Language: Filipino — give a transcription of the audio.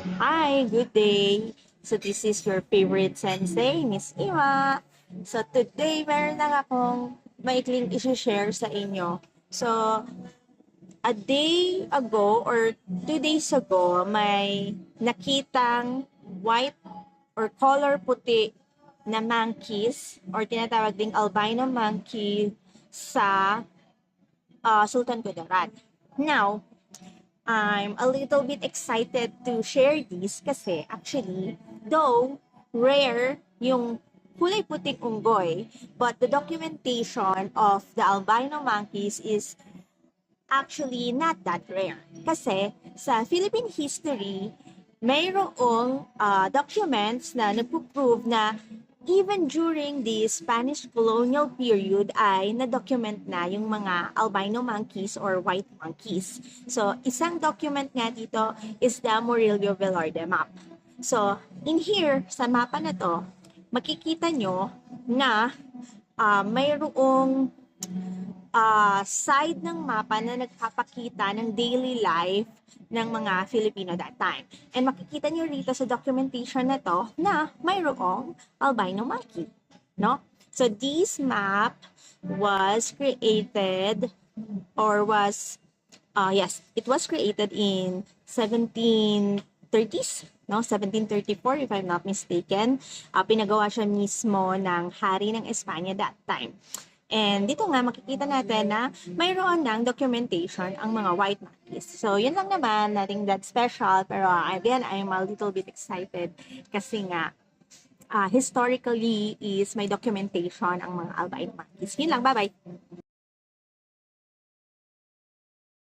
Hi, good day. So this is your favorite sensei, Miss Ima. So today, meron lang akong maikling isi-share sa inyo. So a day ago or 2 days ago, may nakitang white or color puti na monkeys or tinatawag ding albino monkey sa Sultan Kudarat. Now, I'm a little bit excited to share this kasi actually, though rare yung kulay puting unggoy, but the documentation of the albino monkeys is actually not that rare. Kasi sa Philippine history, mayroong documents na nagpo-prove na even during the Spanish colonial period ay na-document na yung mga albino monkeys or white monkeys. So, isang document nga dito is the Murillo Velarde map. So, in here, sa mapa na to, makikita nyo na mayroong side ng mapa na nagpapakita ng daily life ng mga Filipino that time. And makikita nyo rito sa documentation na to na mayroong albino monkey. No? So this map was created or was, yes, it was created in 1730s, no? 1734 if I'm not mistaken. Pinagawa siya mismo ng hari ng Espanya that time. And dito nga makikita natin na mayroon ng documentation ang mga white monkeys. So yun lang naman, nothing that special. Pero again, I'm a little bit excited kasi nga historically is may documentation ang mga albino monkeys. Yun lang, bye-bye!